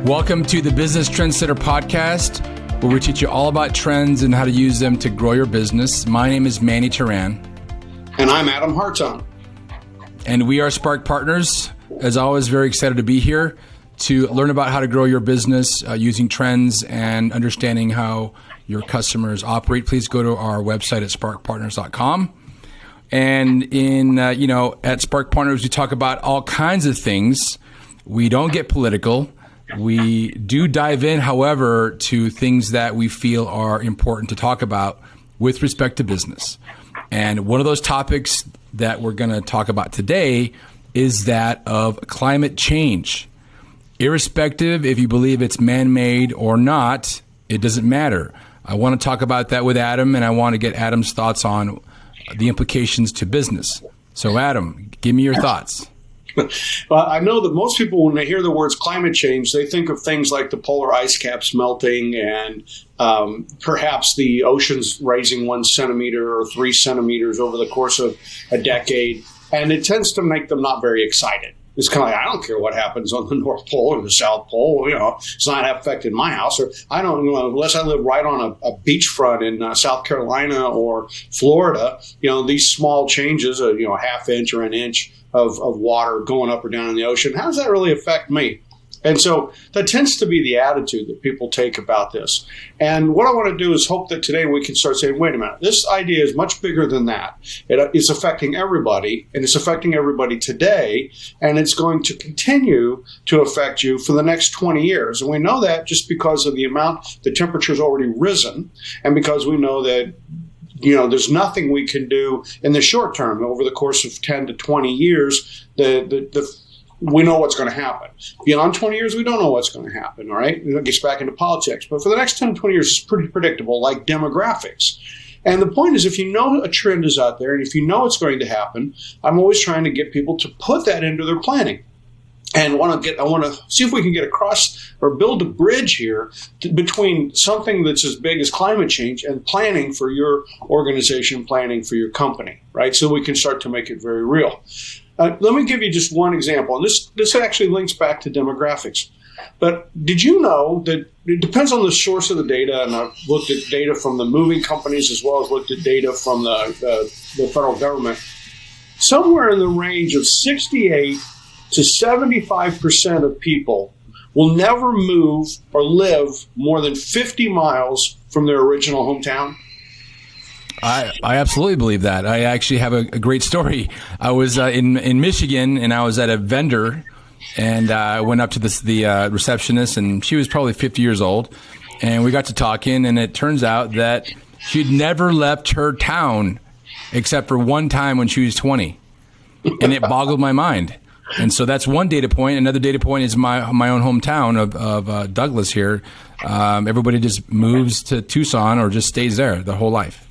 Welcome to the Business Trendsetter podcast, where we teach you all about trends and how to use them to grow your business. My name is Manny Turan. And I'm Adam Hartung. And we are Spark Partners. As always, very excited to be here to learn about how to grow your business using trends and understanding how your customers operate. Please go to our website at sparkpartners.com. And at Spark Partners, we talk about all kinds of things. We don't get political. We do dive in, however, to things that we feel are important to talk about with respect to business. And one of those topics that we're going to talk about today is that of climate change. Irrespective if you believe it's man-made or not, it doesn't matter. I want to talk about that with Adam, and I want to get Adam's thoughts on the implications to business. So Adam, give me your thoughts. Well, I know that most people, when they hear the words climate change, they think of things like the polar ice caps melting and perhaps the oceans rising 1 centimeter or 3 centimeters over the course of a decade. And it tends to make them not very excited. It's kind of like, I don't care what happens on the North Pole or the South Pole. It's not affecting my house. Or I don't know, unless I live right on a beachfront in South Carolina or Florida. These small changes, a half inch or an inch of water going up or down in the ocean. How does that really affect me? And so that tends to be the attitude that people take about this. And what I want to do is hope that today we can start saying, wait a minute, this idea is much bigger than that. It is affecting everybody, and it's affecting everybody today, and it's going to continue to affect you for the next 20 years. And we know that just because of the amount the temperature's already risen, and because we know that there's nothing we can do in the short term. Over the course of 10 to 20 years, we know what's going to happen. Beyond 20 years, we don't know what's going to happen, all right? It gets back into politics. But for the next 10 to 20 years, it's pretty predictable, like demographics. And the point is, if you know a trend is out there, and if you know it's going to happen, I'm always trying to get people to put that into their planning. And I want to see if we can get across or build a bridge here between something that's as big as climate change and planning for your organization, planning for your company, right? So we can start to make it very real. Let me give you just one example. And this actually links back to demographics. But did you know that it depends on the source of the data, and I've looked at data from the moving companies as well as looked at data from the federal government. Somewhere in the range of 68 to 75% of people will never move or live more than 50 miles from their original hometown. I absolutely believe that. I actually have a great story. I was in Michigan, and I was at a vendor, and I went up to the receptionist, and she was probably 50 years old, and we got to talking, and it turns out that she'd never left her town except for one time when she was 20, and it boggled my mind. And so that's one data point. Another data point is my own hometown of Douglas here. Everybody just moves to Tucson or just stays there their whole life.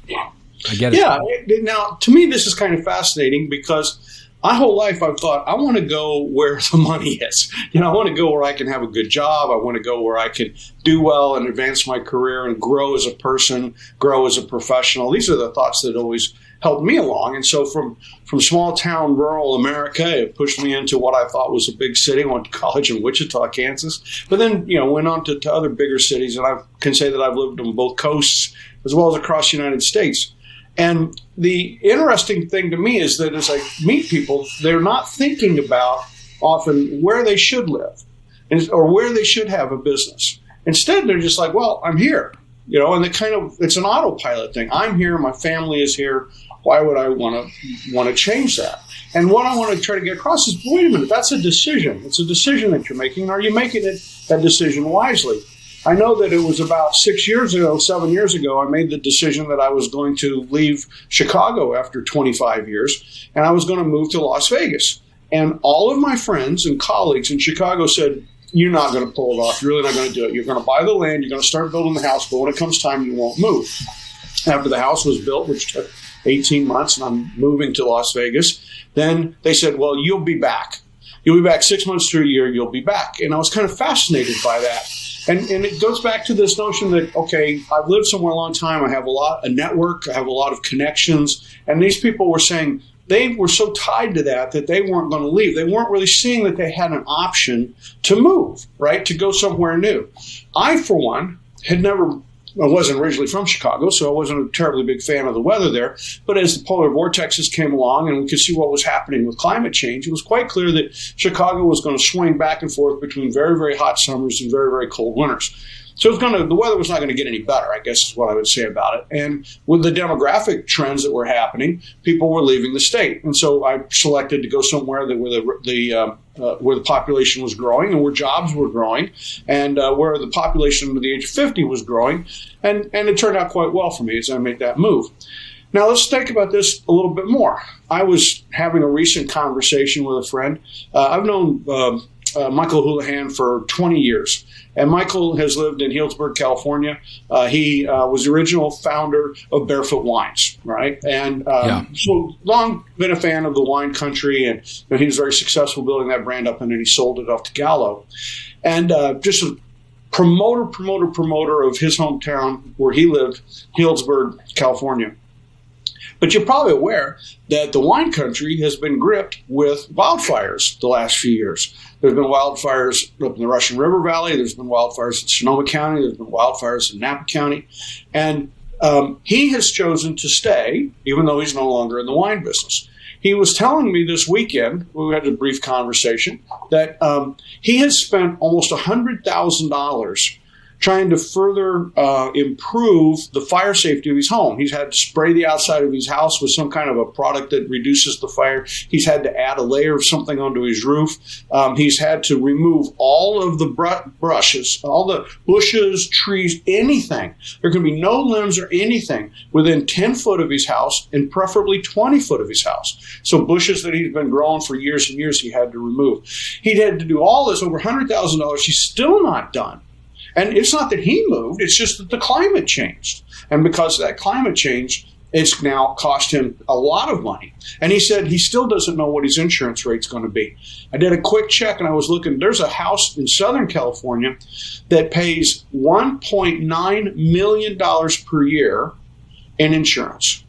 I get it. Yeah. Now, to me, this is kind of fascinating because my whole life I've thought, I want to go where the money is. I want to go where I can have a good job. I want to go where I can do well and advance my career and grow as a person, grow as a professional. These are the thoughts that always helped me along. And so from small town, rural America, it pushed me into what I thought was a big city. I went to college in Wichita, Kansas, but then, went on to other bigger cities. And I can say that I've lived on both coasts as well as across the United States. And the interesting thing to me is that as I meet people, they're not thinking about often where they should live or where they should have a business. Instead, they're just like, well, I'm here, and it's an autopilot thing. I'm here. My family is here. Why would I want to change that? And what I want to try to get across is, wait a minute, that's a decision. It's a decision that you're making. Are you making that decision wisely? I know that it was about 7 years ago, I made the decision that I was going to leave Chicago after 25 years, and I was going to move to Las Vegas. And all of my friends and colleagues in Chicago said, you're not going to pull it off. You're really not going to do it. You're going to buy the land. You're going to start building the house. But when it comes time, you won't move. After the house was built, which took 18 months, and I'm moving to Las Vegas, then they said, well, you'll be back. You'll be back 6 months to a year. You'll be back. And I was kind of fascinated by that. And it goes back to this notion that, okay, I've lived somewhere a long time. I have a network. I have a lot of connections. And these people were saying, they were so tied to that they weren't going to leave. They weren't really seeing that they had an option to move, right, to go somewhere new. I, for one, I wasn't originally from Chicago, so I wasn't a terribly big fan of the weather there. But as the polar vortexes came along and we could see what was happening with climate change, it was quite clear that Chicago was going to swing back and forth between very, very hot summers and very, very cold winters. So the weather was not going to get any better, I guess is what I would say about it. And with the demographic trends that were happening, people were leaving the state. And so I selected to go somewhere where the population was growing and where jobs were growing and where the population under the age of 50 was growing. And it turned out quite well for me as I made that move. Now, let's think about this a little bit more. I was having a recent conversation with a friend. I've known Michael Houlihan for 20 years. And Michael has lived in Healdsburg, California. He was the original founder of Barefoot Wines, right? And so long been a fan of the wine country, and he was very successful building that brand up, and then he sold it off to Gallo. And just a promoter of his hometown where he lived, Healdsburg, California. But you're probably aware that the wine country has been gripped with wildfires the last few years. There's been wildfires up in the Russian River Valley. There's been wildfires in Sonoma County. There's been wildfires in Napa County. And he has chosen to stay, even though he's no longer in the wine business. He was telling me this weekend, we had a brief conversation, that he has spent almost $100,000 trying to further improve the fire safety of his home. He's had to spray the outside of his house with some kind of a product that reduces the fire. He's had to add a layer of something onto his roof. He's had to remove all of the brushes, all the bushes, trees, anything. There can be no limbs or anything within 10 foot of his house and preferably 20 foot of his house. So bushes that he's been growing for years and years he had to remove. He'd had to do all this, over $100,000. He's still not done. And it's not that he moved, it's just that the climate changed. And because of that climate change, it's now cost him a lot of money. And he said he still doesn't know what his insurance rate's going to be. I did a quick check and I was looking, there's a house in Southern California that pays $1.9 million per year in insurance.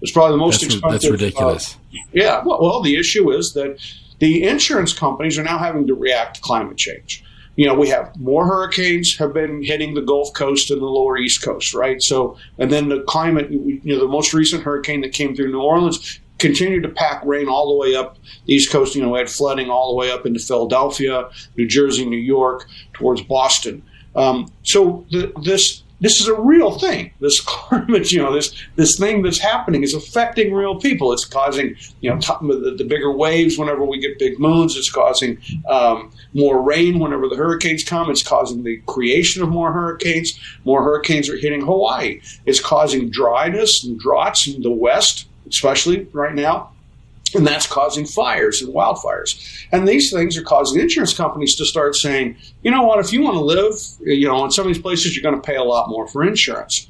It's probably the most expensive. That's ridiculous. Yeah, well, the issue is that the insurance companies are now having to react to climate change. We have more hurricanes have been hitting the Gulf Coast and the lower East Coast, right? So, and then the climate, the most recent hurricane that came through New Orleans continued to pack rain all the way up the East Coast. We had flooding all the way up into Philadelphia, New Jersey, New York, towards Boston. So this is a real thing. This climate, this thing that's happening is affecting real people. It's causing, the bigger waves whenever we get big moons. It's causing more rain whenever the hurricanes come. It's causing the creation of more hurricanes. More hurricanes are hitting Hawaii. It's causing dryness and droughts in the West, especially right now. And that's causing fires and wildfires. And these things are causing insurance companies to start saying, you know what, if you want to live, in some of these places, you're going to pay a lot more for insurance.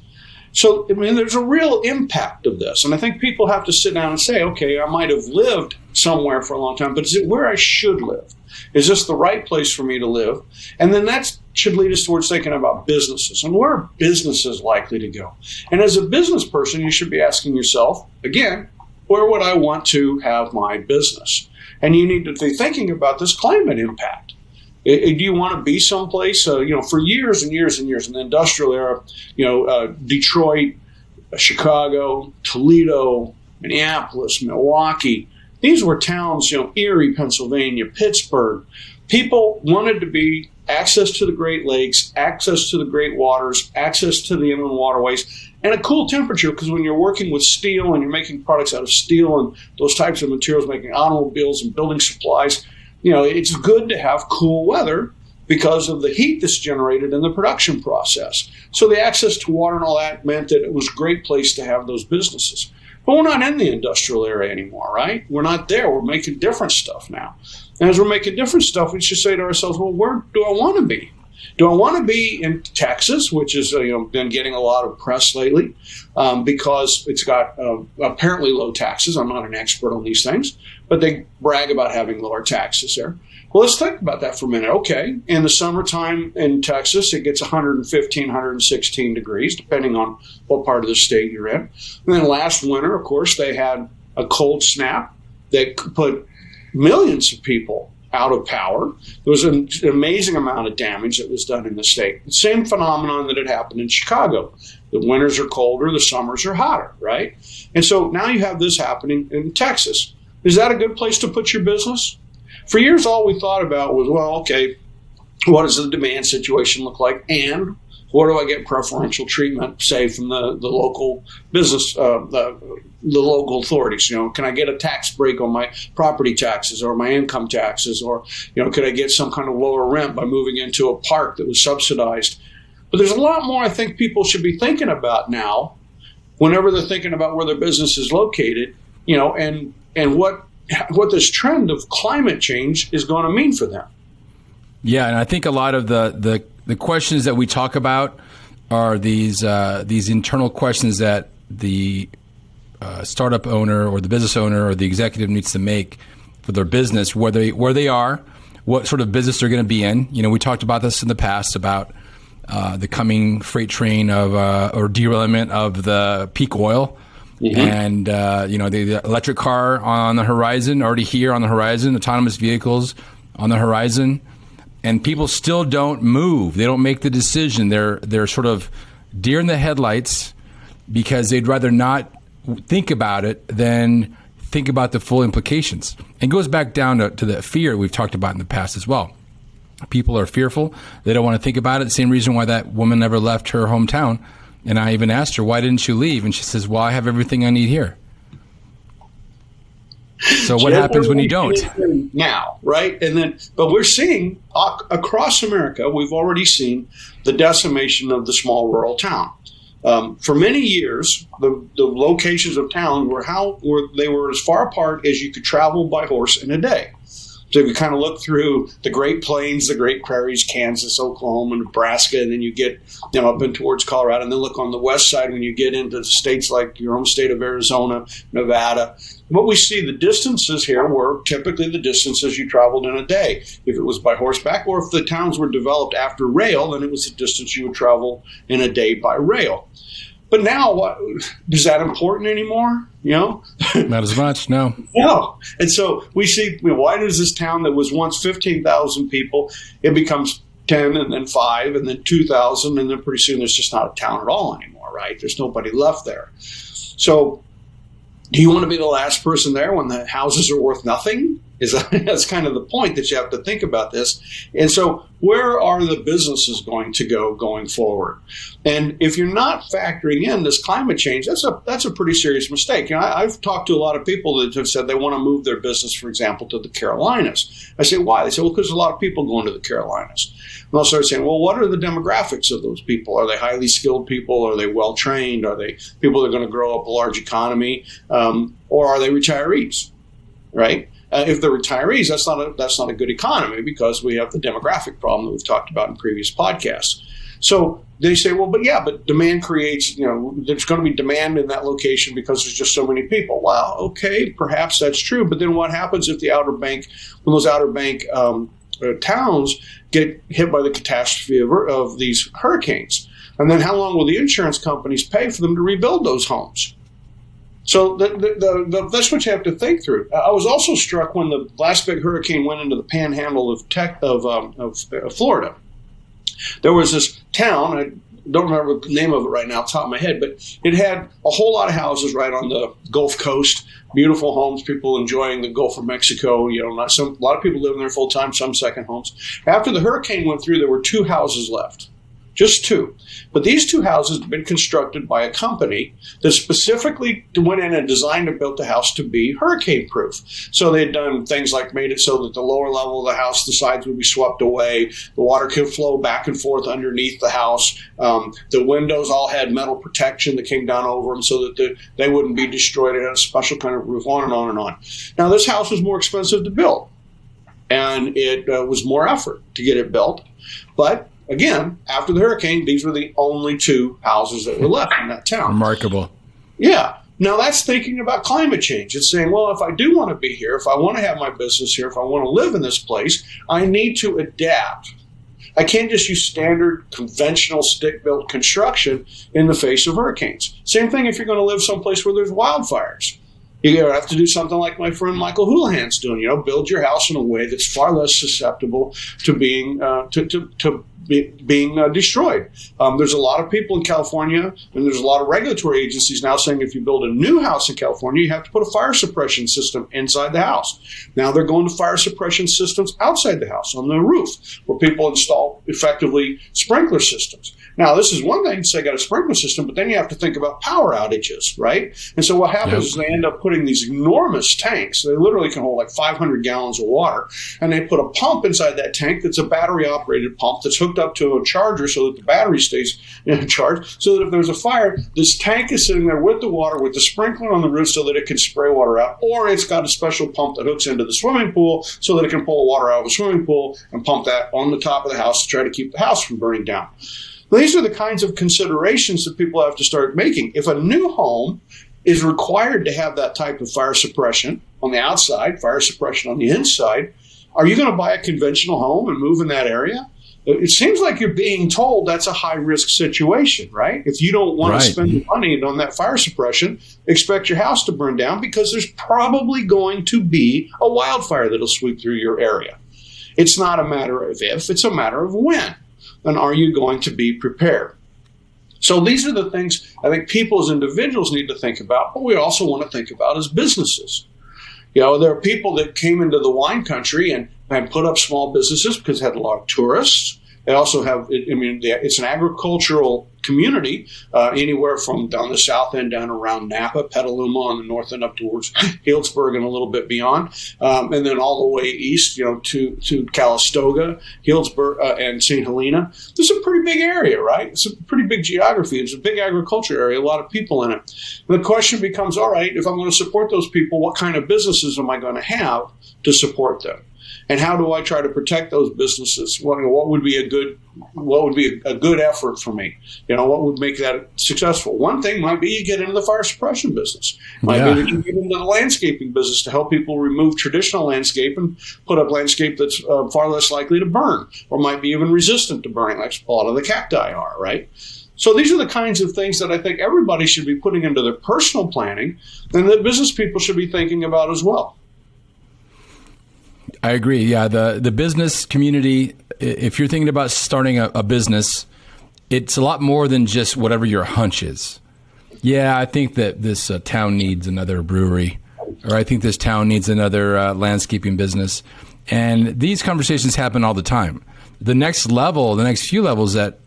So, there's a real impact of this. And I think people have to sit down and say, okay, I might have lived somewhere for a long time, but is it where I should live? Is this the right place for me to live? And then that should lead us towards thinking about businesses. And where are businesses likely to go? And as a business person, you should be asking yourself, again, where would I want to have my business? And you need to be thinking about this climate impact. Do you want to be someplace, for years and years and years in the industrial era, Detroit, Chicago, Toledo, Minneapolis, Milwaukee, these were towns, Erie, Pennsylvania, Pittsburgh. People wanted to be access to the Great Lakes, access to the great waters, access to the inland waterways, and a cool temperature, because when you're working with steel and you're making products out of steel and those types of materials, making automobiles and building supplies, it's good to have cool weather because of the heat that's generated in the production process. So the access to water and all that meant that it was a great place to have those businesses. But we're not in the industrial area anymore, right? We're not there. We're making different stuff now. And as we're making different stuff, we should say to ourselves, well, where do I want to be? Do I want to be in Texas, which has been getting a lot of press lately because it's got apparently low taxes? I'm not an expert on these things, but they brag about having lower taxes there. Well, let's think about that for a minute. Okay, in the summertime in Texas, it gets 115, 116 degrees, depending on what part of the state you're in. And then last winter, of course, they had a cold snap that put millions of people out of power. There was an amazing amount of damage that was done in the state. The same phenomenon that had happened in Chicago. The winters are colder, the summers are hotter, right? And so now you have this happening in Texas. Is that a good place to put your business? For years, all we thought about was, well, okay, what does the demand situation look like? And where do I get preferential treatment, say, from the local business, the local authorities? Can I get a tax break on my property taxes or my income taxes? Or, could I get some kind of lower rent by moving into a park that was subsidized? But there's a lot more I think people should be thinking about now whenever they're thinking about where their business is located, and what this trend of climate change is going to mean for them. Yeah, and I think a lot of the questions that we talk about are these internal questions that the startup owner or the business owner or the executive needs to make for their business, where they are, what sort of business they're going to be in. We talked about this in the past about the coming freight train of or derailment of the peak oil. Mm-hmm. And, the electric car on the horizon, already here on the horizon, autonomous vehicles on the horizon. And people still don't move. They don't make the decision. They're sort of deer in the headlights because they'd rather not think about it than think about the full implications. And it goes back down to the fear we've talked about in the past as well. People are fearful. They don't want to think about it. The same reason why that woman never left her hometown. And I even asked her, why didn't you leave? And she says, well, I have everything I need here. So what happens when you don't? Now, right? But we're seeing across America, we've already seen the decimation of the small rural town. For many years, the locations of town were as far apart as you could travel by horse in a day. So if you kind of look through the Great Plains, the Great Prairies, Kansas, Oklahoma, Nebraska, and then you get up in towards Colorado, and then look on the west side when you get into states like your own state of Arizona, Nevada. What we see, the distances here were typically the distances you traveled in a day. If it was by horseback, or if the towns were developed after rail, then it was the distance you would travel in a day by rail. But now, is that important anymore? Not as much, no. No. And so we see, why does this town that was once 15,000 people, it becomes 10 and then 5 and then 2,000, and then pretty soon there's just not a town at all anymore, right? There's nobody left there. So do you want to be the last person there when the houses are worth nothing? That's kind of the point that you have to think about this. And so where are the businesses going to go going forward? And if you're not factoring in this climate change, that's a pretty serious mistake. I've talked to a lot of people that have said they want to move their business, for example, to the Carolinas. I say, why? They say, well, because there's a lot of people going to the Carolinas. And I'll start saying, well, what are the demographics of those people? Are they highly skilled people? Are they well-trained? Are they people that are going to grow up a large economy? Or are they retirees, right? If they're retirees, that's not a good economy because we have the demographic problem that we've talked about in previous podcasts. So they say, well, but demand creates, there's going to be demand in that location because there's just so many people. Well, okay, perhaps that's true. But then what happens if when those Outer Bank towns get hit by the catastrophe of these hurricanes? And then how long will the insurance companies pay for them to rebuild those homes? So that's what you have to think through. I was also struck when the last big hurricane went into the panhandle of Florida. There was this town, I don't remember the name of it right now off the top of my head, but it had a whole lot of houses right on the Gulf Coast, beautiful homes, people enjoying the Gulf of Mexico. A lot of people living there full time, some second homes. After the hurricane went through, there were 2 houses left. Just 2. But these 2 houses had been constructed by a company that specifically went in and designed and built the house to be hurricane-proof. So they had done things like made it so that the lower level of the house, the sides would be swept away, the water could flow back and forth underneath the house. The windows all had metal protection that came down over them so that they wouldn't be destroyed. It had a special kind of roof, on and on and on. Now, this house was more expensive to build, and it was more effort to get it built. But again, after the hurricane, these were the only 2 houses that were left in that town. Remarkable. Yeah. Now that's thinking about climate change. It's saying, well, if I do want to be here, if I want to have my business here, if I want to live in this place, I need to adapt. I can't just use standard conventional stick-built construction in the face of hurricanes. Same thing if you're going to live someplace where there's wildfires. You're going to have to do something like my friend Michael Houlihan's doing. Build your house in a way that's far less susceptible to being destroyed. There's a lot of people in California, and there's a lot of regulatory agencies now saying if you build a new house in California, you have to put a fire suppression system inside the house. Now they're going to fire suppression systems outside the house on the roof, where people install effectively sprinkler systems. Now, this is one thing to say got a sprinkler system, but then you have to think about power outages, right? And so what happens is they end up putting these enormous tanks. They literally can hold like 500 gallons of water, and they put a pump inside that tank that's a battery-operated pump that's hooked up to a charger so that the battery stays in charge, so that if there's a fire, this tank is sitting there with the water, with the sprinkler on the roof so that it can spray water out, or it's got a special pump that hooks into the swimming pool so that it can pull water out of the swimming pool and pump that on the top of the house to try to keep the house from burning down. These are the kinds of considerations that people have to start making. If a new home is required to have that type of fire suppression on the outside, fire suppression on the inside, are you going to buy a conventional home and move in that area? It seems like you're being told that's a high-risk situation, right? If you don't want to spend the money on that fire suppression, expect your house to burn down because there's probably going to be a wildfire that'll sweep through your area. It's not a matter of if, it's a matter of when. And are you going to be prepared? So these are the things I think people as individuals need to think about, but we also want to think about as businesses. There are people that came into the wine country and put up small businesses because it had a lot of tourists. They also have, it's an agricultural community, anywhere from down the south end down around Napa, Petaluma on the north end up towards Healdsburg and a little bit beyond, and then all the way east, to Calistoga, Healdsburg, and St. Helena. This is a pretty big area, right? It's a pretty big geography. It's a big agriculture area, a lot of people in it. And the question becomes, all right, if I'm going to support those people, what kind of businesses am I going to have to support them? And how do I try to protect those businesses? What would be a good effort for me? What would make that successful? One thing might be you get into the fire suppression business. Might be that you get into the landscaping business to help people remove traditional landscape and put up landscape that's far less likely to burn, or might be even resistant to burning, like a lot of the cacti are, right? So these are the kinds of things that I think everybody should be putting into their personal planning, and that business people should be thinking about as well. I agree. Yeah, the business community, if you're thinking about starting a business, it's a lot more than just whatever your hunch is. Yeah, I think that this town needs another brewery, or I think this town needs another landscaping business. And these conversations happen all the time. The next level, the next few levels that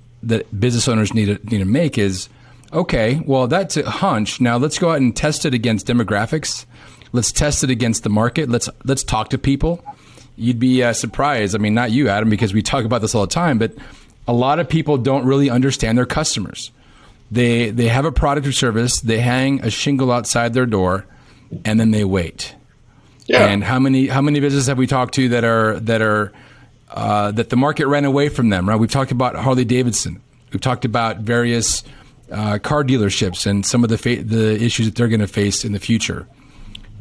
business owners need to make is, okay, well, that's a hunch. Now let's go out and test it against demographics. Let's test it against the market. Let's talk to people. You'd be surprised. I mean, not you, Adam, because we talk about this all the time, but a lot of people don't really understand their customers. They have a product or service, they hang a shingle outside their door, and then they wait. Yeah. And how many businesses have we talked to that the market ran away from them? Right? We've talked about Harley Davidson. We've talked about various car dealerships and some of the issues that they're going to face in the future.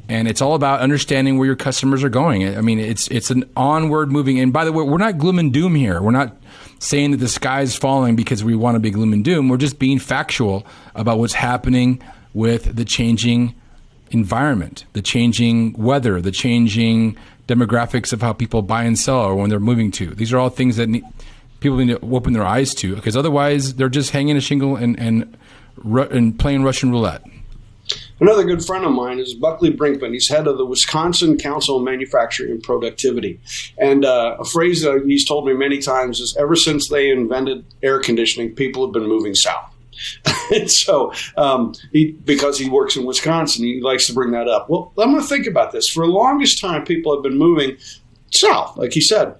And it's all about understanding where your customers are going. I mean, it's an onward moving. And by the way, we're not gloom and doom here. We're not saying that the sky is falling because we want to be gloom and doom. We're just being factual about what's happening with the changing environment, the changing weather, the changing demographics of how people buy and sell or when they're moving to. These are all things that people need to open their eyes to, because otherwise they're just hanging a shingle and playing Russian roulette. Another good friend of mine is Buckley Brinkman. He's head of the Wisconsin Council of Manufacturing and Productivity. And a phrase that he's told me many times is, ever since they invented air conditioning, people have been moving south. And so because he works in Wisconsin, he likes to bring that up. Well, I'm going to think about this. For the longest time, people have been moving south, like he said.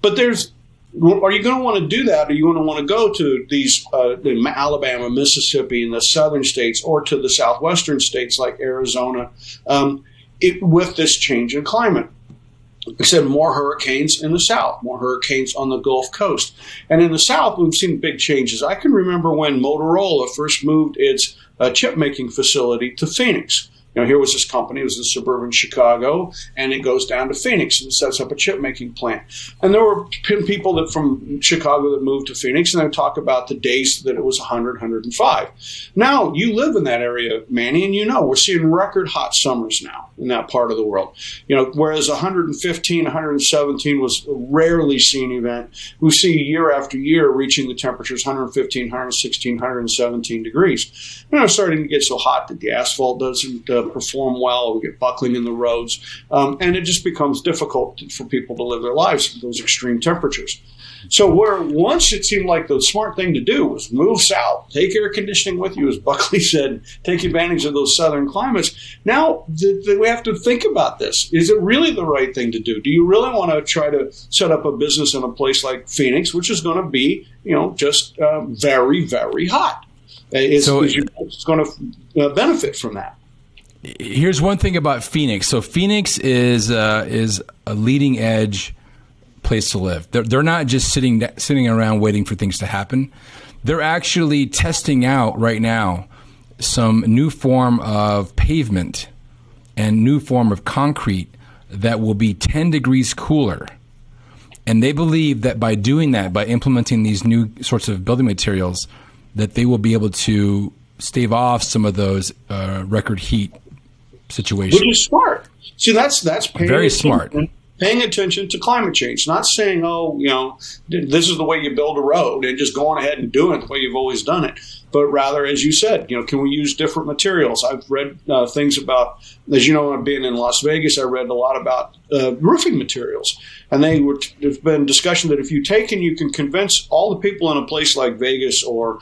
But are you going to want to do that? Are you going to want to go to these Alabama, Mississippi, and the southern states, or to the southwestern states like Arizona, with this change in climate? I said more hurricanes in the south, more hurricanes on the Gulf Coast. And in the south, we've seen big changes. I can remember when Motorola first moved its chip-making facility to Phoenix. here was this company, it was in suburban Chicago, and it goes down to Phoenix and sets up a chip making plant. And there were people that from Chicago that moved to Phoenix, and they would talk about the days that it was 100, 105. Now, you live in that area, Manny, and we're seeing record hot summers now in that part of the world. Whereas 115, 117 was a rarely seen event, we see year after year reaching the temperatures 115, 116, 117 degrees. It's starting to get so hot that the asphalt doesn't perform well. We get buckling in the roads, and it just becomes difficult for people to live their lives at those extreme temperatures. So where once it seemed like the smart thing to do was move south, take air conditioning with you, as Buckley said, take advantage of those southern climates. Now we have to think about this. Is it really the right thing to do? Do you really want to try to set up a business in a place like Phoenix, which is going to be, just very, very hot? Is going to benefit from that? Here's one thing about Phoenix. So Phoenix is a leading edge place to live. They're not just sitting around waiting for things to happen. They're actually testing out right now some new form of pavement and new form of concrete that will be 10 degrees cooler. And they believe that by doing that, by implementing these new sorts of building materials, that they will be able to stave off some of those record heat situations. Which is smart. See, that's very smart. Paying attention to climate change, not saying, this is the way you build a road and just going ahead and doing it the way you've always done it. But rather, as you said, can we use different materials? I've read things about, as you know, being in Las Vegas, I read a lot about roofing materials. And there's been discussion that if you take and you can convince all the people in a place like Vegas or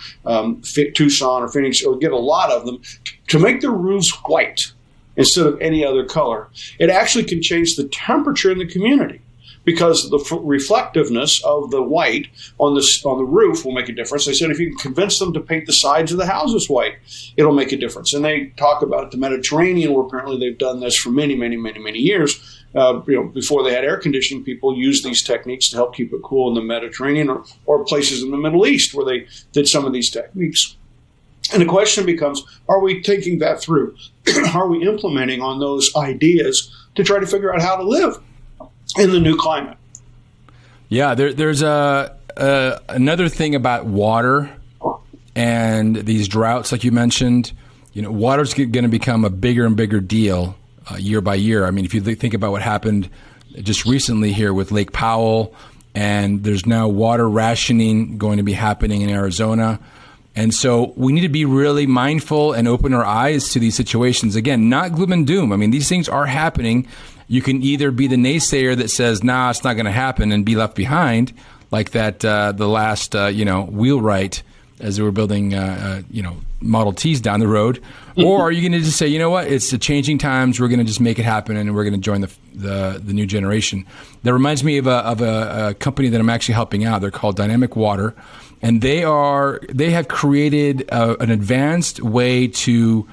Tucson or Phoenix, or get a lot of them, to make their roofs white instead of any other color, it actually can change the temperature in the community, because the reflectiveness of the white on the roof will make a difference. They said if you can convince them to paint the sides of the houses white, it'll make a difference. And they talk about the Mediterranean, where apparently they've done this for many, many, many, many years. Before they had air conditioning, people used these techniques to help keep it cool in the Mediterranean or places in the Middle East where they did some of these techniques. And the question becomes, are we taking that through? Are we implementing on those ideas to try to figure out how to live in the new climate? Yeah, there's another thing about water and these droughts, like you mentioned. Water's going to become a bigger and bigger deal year by year. I mean, if you think about what happened just recently here with Lake Powell, and there's now water rationing going to be happening in Arizona. And so we need to be really mindful and open our eyes to these situations. Again, not gloom and doom. I mean, these things are happening. You can either be the naysayer that says, nah, it's not going to happen, and be left behind, like that the last wheelwright as they were building Model Ts down the road. Or are you going to just say, you know what, it's the changing times, we're going to just make it happen, and we're going to join the new generation. That reminds me of a company that I'm actually helping out. They're called Dynamic Water. And they have created an advanced way to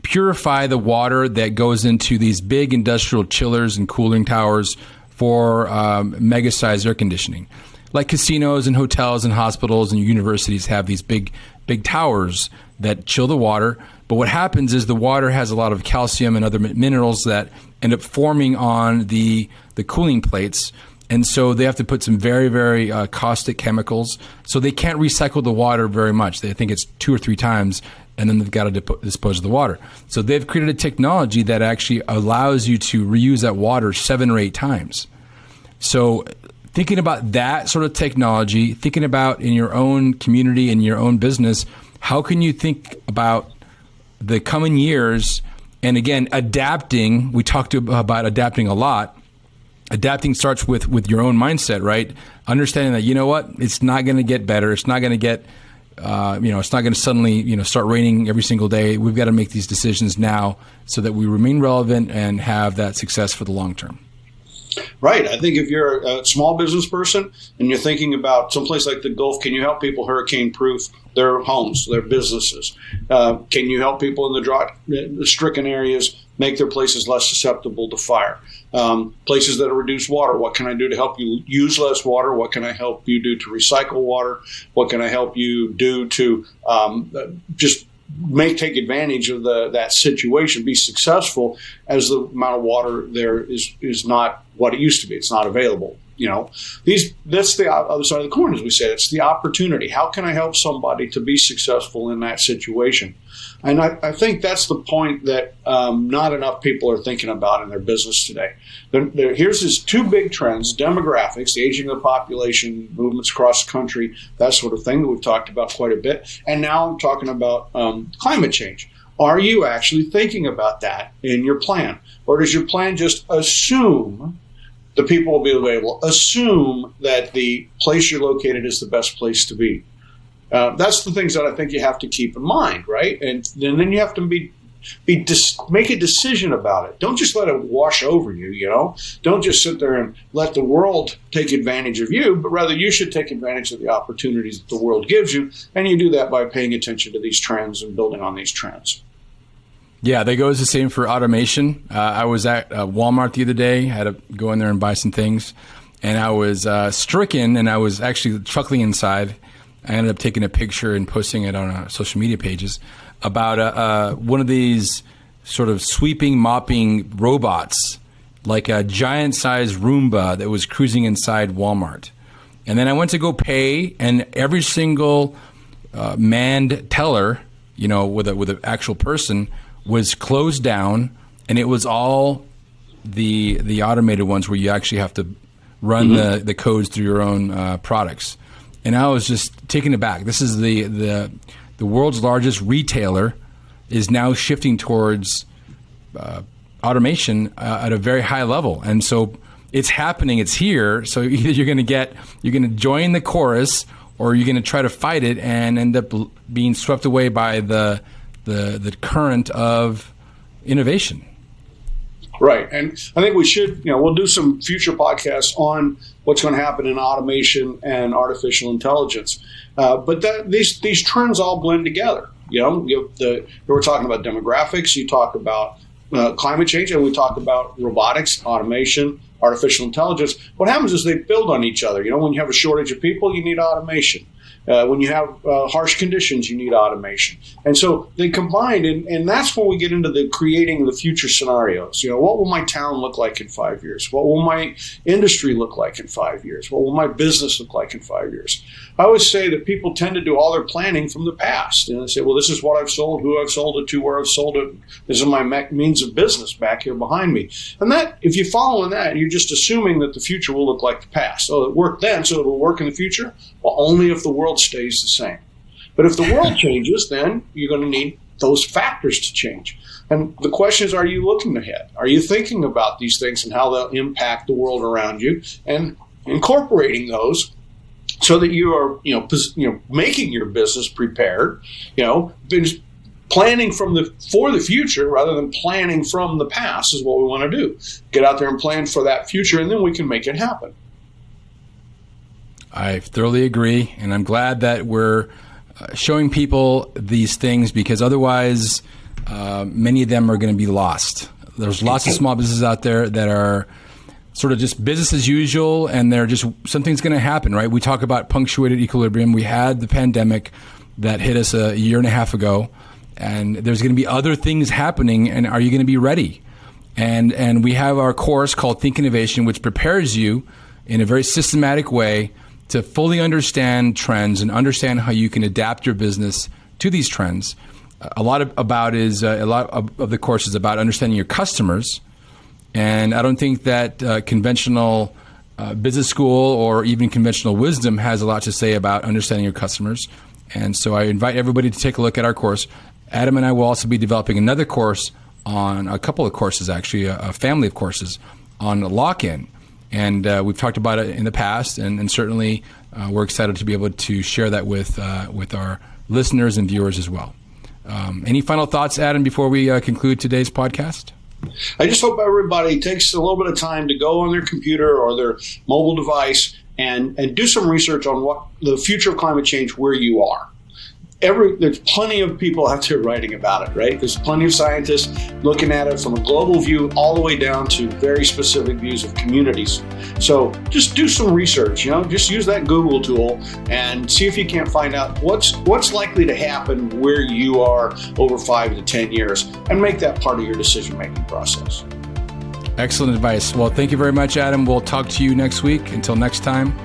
purify the water that goes into these big industrial chillers and cooling towers for mega-sized air conditioning. Like casinos and hotels and hospitals and universities have these big towers that chill the water. But what happens is the water has a lot of calcium and other minerals that end up forming on the cooling plates. And so they have to put some very, very caustic chemicals. So they can't recycle the water very much. They think it's 2 or 3 times, and then they've got to dispose of the water. So they've created a technology that actually allows you to reuse that water 7 or 8 times. So thinking about that sort of technology, thinking about in your own community, in your own business, how can you think about the coming years? And again, adapting. We talked about adapting a lot. Adapting starts with your own mindset, right? Understanding that, you know what, it's not going to get better. It's not going to get, it's not going to suddenly, start raining every single day. We've got to make these decisions now so that we remain relevant and have that success for the long term. Right. I think if you're a small business person and you're thinking about someplace like the Gulf, can you help people hurricane-proof their homes, their businesses? Can you help people in the drought-stricken areas make their places less susceptible to fire? Places that reduce water, what can I do to help you use less water? What can I help you do to recycle water? What can I help you do to just take advantage of that situation, be successful, as the amount of water there is not what it used to be. It's not available. That's the other side of the coin, as we said. It's the opportunity. How can I help somebody to be successful in that situation? And I think that's the point that not enough people are thinking about in their business today. Here's these two big trends: demographics, the aging of the population, movements across the country, that sort of thing that we've talked about quite a bit. And now I'm talking about climate change. Are you actually thinking about that in your plan? Or does your plan just assume the people will be available, assume that the place you're located is the best place to be? That's the things that I think you have to keep in mind, right? And then you have to make a decision about it. Don't just let it wash over you, Don't just sit there and let the world take advantage of you, but rather you should take advantage of the opportunities that the world gives you, and you do that by paying attention to these trends and building on these trends. Yeah, that goes the same for automation. I was at Walmart the other day, had to go in there and buy some things, and I was stricken, and I was actually chuckling inside. I ended up taking a picture and posting it on our social media pages about one of these sort of sweeping, mopping robots, like a giant-sized Roomba that was cruising inside Walmart. And then I went to go pay, and every single manned teller, with an actual person, was closed down, and it was all the automated ones where you actually have to run the codes through your own products. And I was just taken aback. This is the world's largest retailer is now shifting towards automation at a very high level, and so it's happening. It's here. So either you're going to join the chorus, or you're going to try to fight it and end up being swept away by the current of innovation. Right. And I think we should, we'll do some future podcasts on what's going to happen in automation and artificial intelligence. But these trends all blend together. We're talking about demographics, you talk about climate change, and we talk about robotics, automation, artificial intelligence. What happens is they build on each other. When you have a shortage of people, you need automation. When you have harsh conditions, you need automation. And so they combine, and that's when we get into the creating the future scenarios. What will my town look like in 5 years? What will my industry look like in 5 years? What will my business look like in 5 years? I always say that people tend to do all their planning from the past. And they say, well, this is what I've sold, who I've sold it to, where I've sold it. This is my means of business back here behind me. And that, if you follow in that, you're just assuming that the future will look like the past. So it worked then, so it will work in the future? Well, only if the world stays the same. But if the world changes, then you're going to need those factors to change. And the question is, are you looking ahead? Are you thinking about these things and how they'll impact the world around you, and incorporating those so that you are, making your business prepared, planning for the future rather than planning from the past is what we want to do. Get out there and plan for that future, and then we can make it happen. I thoroughly agree, and I'm glad that we're showing people these things, because otherwise many of them are going to be lost. There's lots of small businesses out there that are sort of just business as usual, and they're just, something's going to happen, right? We talk about punctuated equilibrium. We had the pandemic that hit us a year and a half ago, and there's going to be other things happening, and are you going to be ready? And we have our course called Think Innovation, which prepares you in a very systematic way to fully understand trends and understand how you can adapt your business to these trends. A lot of the course is about understanding your customers. And I don't think that conventional business school or even conventional wisdom has a lot to say about understanding your customers. And so I invite everybody to take a look at our course. Adam and I will also be developing another course on a couple of courses, actually, a family of courses on lock-in. And we've talked about it in the past, and certainly we're excited to be able to share that with our listeners and viewers as well. Any final thoughts, Adam, before we conclude today's podcast? I just hope everybody takes a little bit of time to go on their computer or their mobile device and do some research on what the future of climate change, where you are. there's plenty of people out there writing about it, right? There's plenty of scientists looking at it from a global view all the way down to very specific views of communities. So just do some research, just use that Google tool and see if you can't find out what's likely to happen where you are over 5 to 10 years, and make that part of your decision-making process. Excellent advice. Well, thank you very much, Adam. We'll talk to you next week. Until next time,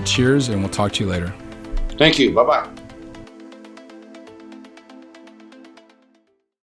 cheers, and we'll talk to you later. Thank you. Bye-bye.